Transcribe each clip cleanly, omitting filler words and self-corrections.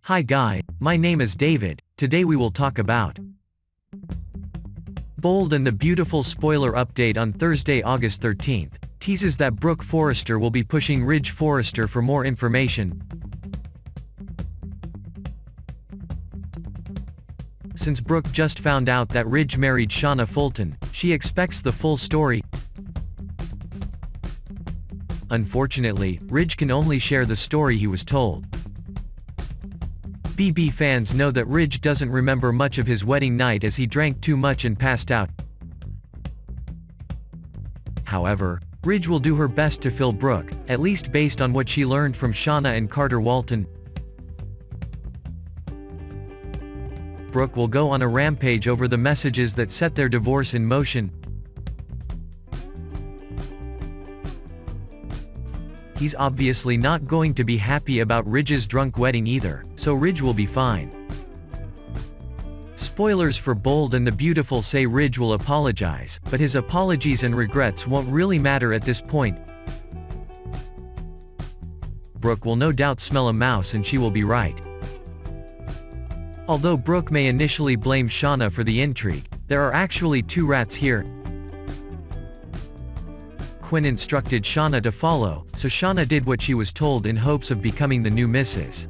Hi guy, my name is David. Today we will talk about Bold and the Beautiful. Spoiler update on Thursday, August 13th, teases that Brooke Forrester will be pushing Ridge Forrester for more information. Since Brooke just found out that Ridge married Shayna Fulton, she expects the full story. Unfortunately, Ridge can only share the story he was told. BB fans know that Ridge doesn't remember much of his wedding night as he drank too much and passed out. However, Ridge will do her best to fill Brooke, at least based on what she learned from Shayna and Carter Walton. Brooke will go on a rampage over the messages that set their divorce in motion. He's obviously not going to be happy about Ridge's drunk wedding either, so Ridge will be fine. Spoilers for Bold and the Beautiful say Ridge will apologize, but his apologies and regrets won't really matter at this point. Brooke will no doubt smell a mouse and she will be right. Although Brooke may initially blame Shayna for the intrigue, there are actually two rats here. Quinn instructed Shayna to follow, so Shayna did what she was told in hopes of becoming the new Mrs.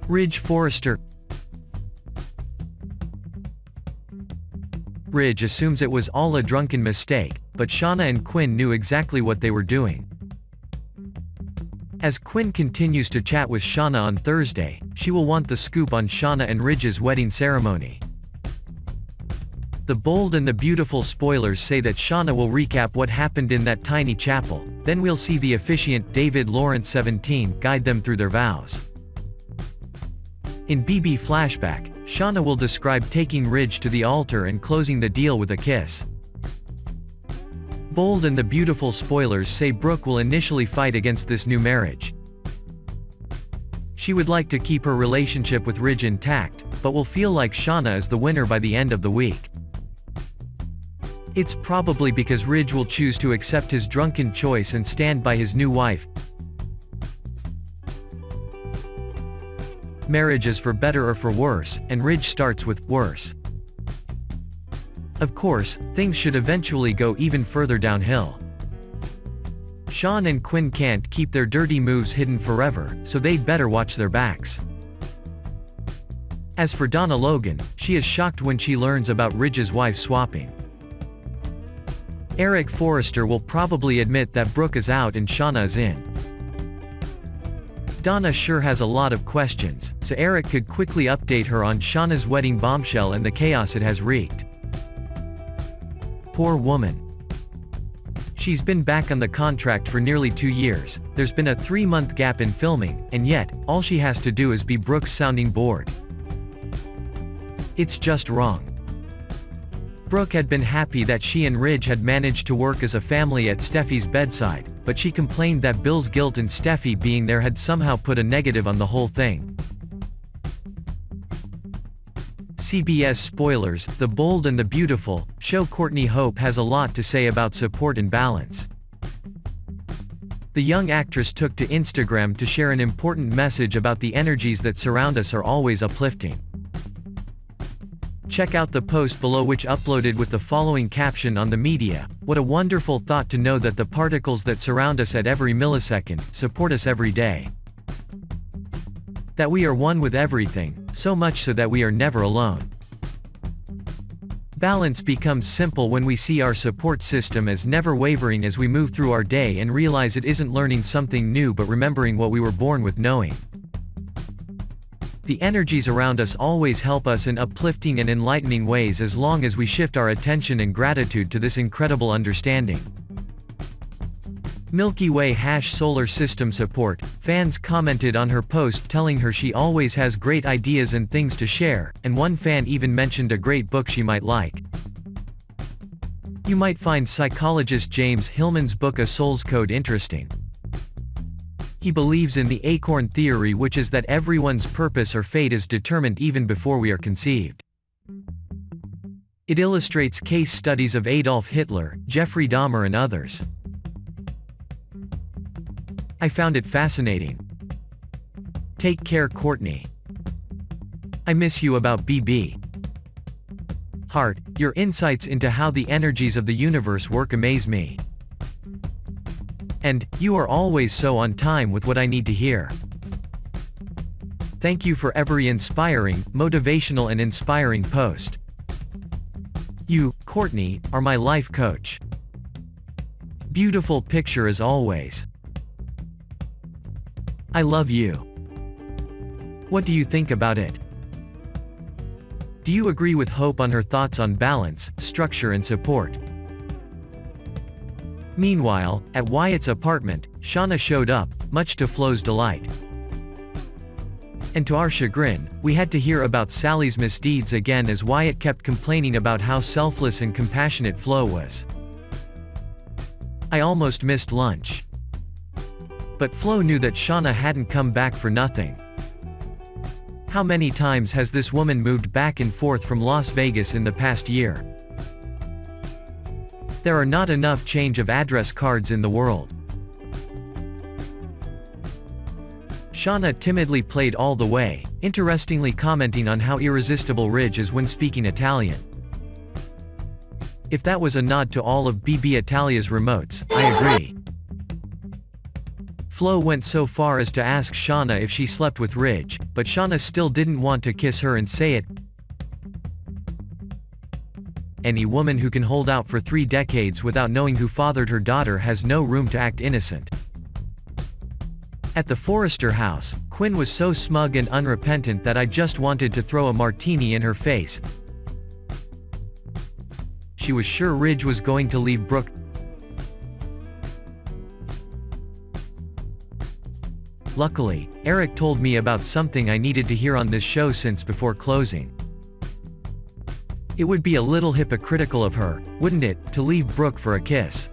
Ridge Forrester. Ridge assumes it was all a drunken mistake, but Shayna and Quinn knew exactly what they were doing. As Quinn continues to chat with Shayna on Thursday, she will want the scoop on Shayna and Ridge's wedding ceremony. The Bold and the Beautiful spoilers say that Shayna will recap what happened in that tiny chapel, then we'll see the officiant David Lawrence 17 guide them through their vows. In BB flashback, Shayna will describe taking Ridge to the altar and closing the deal with a kiss. Bold and the Beautiful spoilers say Brooke will initially fight against this new marriage. She would like to keep her relationship with Ridge intact, but will feel like Shayna is the winner by the end of the week. It's probably because Ridge will choose to accept his drunken choice and stand by his new wife. Marriage is for better or for worse, and Ridge starts with worse. Of course, things should eventually go even further downhill. Sean and Quinn can't keep their dirty moves hidden forever, so they'd better watch their backs. As for Donna Logan, she is shocked when she learns about Ridge's wife swapping. Eric Forrester will probably admit that Brooke is out and Shayna is in. Donna sure has a lot of questions, so Eric could quickly update her on Shayna's wedding bombshell and the chaos it has wreaked. Poor woman. She's been back on the contract for nearly 2 years, there's been a 3-month gap in filming, and yet, all she has to do is be Brooke's sounding board. It's just wrong. Brooke had been happy that she and Ridge had managed to work as a family at Steffi's bedside, but she complained that Bill's guilt and Steffi being there had somehow put a negative on the whole thing. CBS spoilers, The Bold and the Beautiful, show Courtney Hope has a lot to say about support and balance. The young actress took to Instagram to share an important message about the energies that surround us are always uplifting. Check out the post below, which uploaded with the following caption on the media: "What a wonderful thought to know that the particles that surround us at every millisecond, support us every day. That we are one with everything, so much so that we are never alone." Balance becomes simple when we see our support system as never wavering as we move through our day and realize it isn't learning something new but remembering what we were born with knowing. The energies around us always help us in uplifting and enlightening ways as long as we shift our attention and gratitude to this incredible understanding. Milky Way # solar system support, fans commented on her post telling her she always has great ideas and things to share, and one fan even mentioned a great book she might like. You might find psychologist James Hillman's book A Soul's Code interesting. He believes in the acorn theory, which is that everyone's purpose or fate is determined even before we are conceived. It illustrates case studies of Adolf Hitler, Jeffrey Dahmer and others. I found it fascinating. Take care, Courtney. I miss you about BB. Heart, your insights into how the energies of the universe work amaze me. And, you are always so on time with what I need to hear. Thank you for every inspiring, motivational and inspiring post. You, Courtney, are my life coach. Beautiful picture as always. I love you. What do you think about it? Do you agree with Hope on her thoughts on balance, structure and support? Meanwhile, at Wyatt's apartment, Shayna showed up, much to Flo's delight. And to our chagrin, we had to hear about Sally's misdeeds again as Wyatt kept complaining about how selfless and compassionate Flo was. I almost missed lunch. But Flo knew that Shayna hadn't come back for nothing. How many times has this woman moved back and forth from Las Vegas in the past year? There are not enough change of address cards in the world. Shayna timidly played all the way, interestingly commenting on how irresistible Ridge is when speaking Italian. If that was a nod to all of BB Italia's remotes, I agree. Flo went so far as to ask Shayna if she slept with Ridge, but Shayna still didn't want to kiss her and say it. Any woman who can hold out for 3 decades without knowing who fathered her daughter has no room to act innocent. At the Forrester house, Quinn was so smug and unrepentant that I just wanted to throw a martini in her face. She was sure Ridge was going to leave Brooke. Luckily, Eric told me about something I needed to hear on this show since before closing. It would be a little hypocritical of her, wouldn't it, to leave Brooke for a kiss?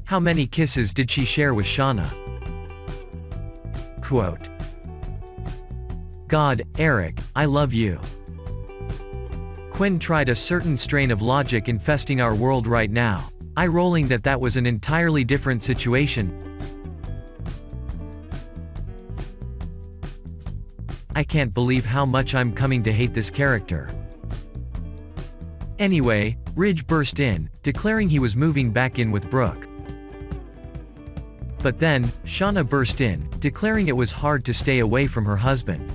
How many kisses did she share with Shayna? Quote. God, Eric, I love you. Quinn tried a certain strain of logic infesting our world right now, eye-rolling that was an entirely different situation. I can't believe how much I'm coming to hate this character. Anyway, Ridge burst in, declaring he was moving back in with Brooke. But then, Shayna burst in, declaring it was hard to stay away from her husband.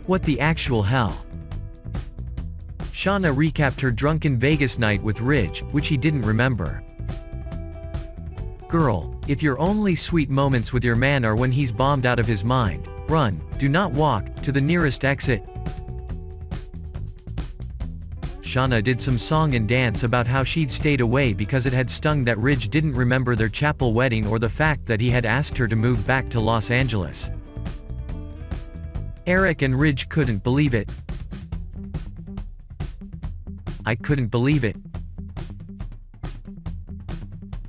What the actual hell? Shayna recapped her drunken Vegas night with Ridge, which he didn't remember. Girl, if your only sweet moments with your man are when he's bombed out of his mind, run, do not walk, to the nearest exit. Shayna did some song and dance about how she'd stayed away because it had stung that Ridge didn't remember their chapel wedding or the fact that he had asked her to move back to Los Angeles. Eric and Ridge couldn't believe it. I couldn't believe it.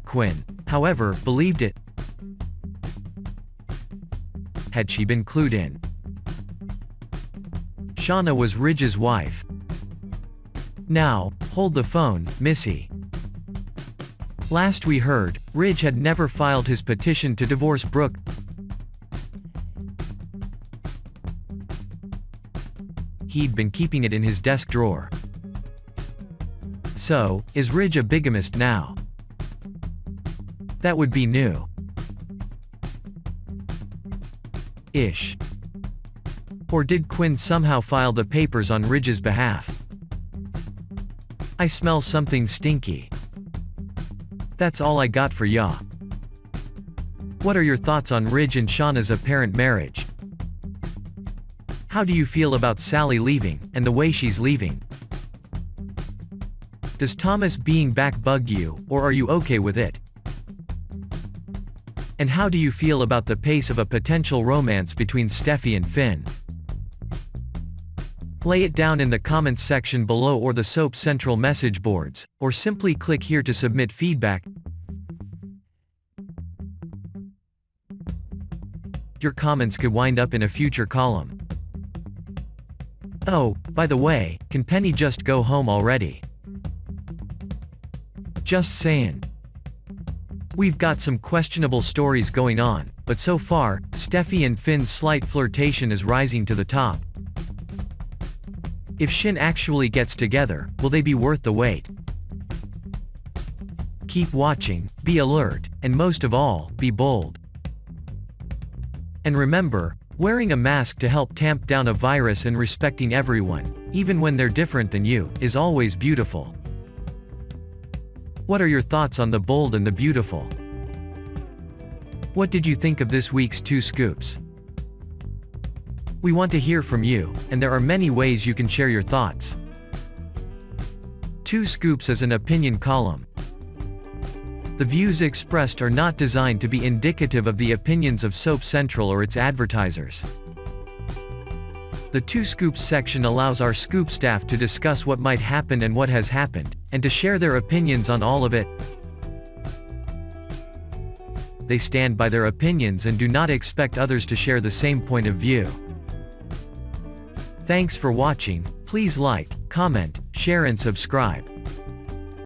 Quinn, however, believed it. Had she been clued in? Shayna was Ridge's wife. Now, hold the phone, Missy. Last we heard, Ridge had never filed his petition to divorce Brooke. He'd been keeping it in his desk drawer. So, is Ridge a bigamist now? That would be new. Ish. Or did Quinn somehow file the papers on Ridge's behalf? I smell something stinky. That's all I got for ya. What are your thoughts on Ridge and Shayna's apparent marriage? How do you feel about Sally leaving, and the way she's leaving? Does Thomas being back bug you, or are you okay with it? And how do you feel about the pace of a potential romance between Steffi and Finn? Lay it down in the comments section below or the Soap Central message boards, or simply click here to submit feedback. Your comments could wind up in a future column. Oh, by the way, can Penny just go home already? Just saying. We've got some questionable stories going on. but so far, Steffi and Finn's slight flirtation is rising to the top. If Shin actually gets together, will they be worth the wait? Keep watching, be alert, and most of all, be bold. And remember, wearing a mask to help tamp down a virus and respecting everyone, even when they're different than you, is always beautiful. What are your thoughts on the bold and the beautiful? What did you think of this week's 2 scoops? We want to hear from you, and there are many ways you can share your thoughts. 2 scoops is an opinion column. The views expressed are not designed to be indicative of the opinions of Soap Central or its advertisers. The 2 Scoops section allows our scoop staff to discuss what might happen and what has happened, and to share their opinions on all of it. They stand by their opinions and do not expect others to share the same point of view. Thanks for watching. Please like, comment, share and subscribe.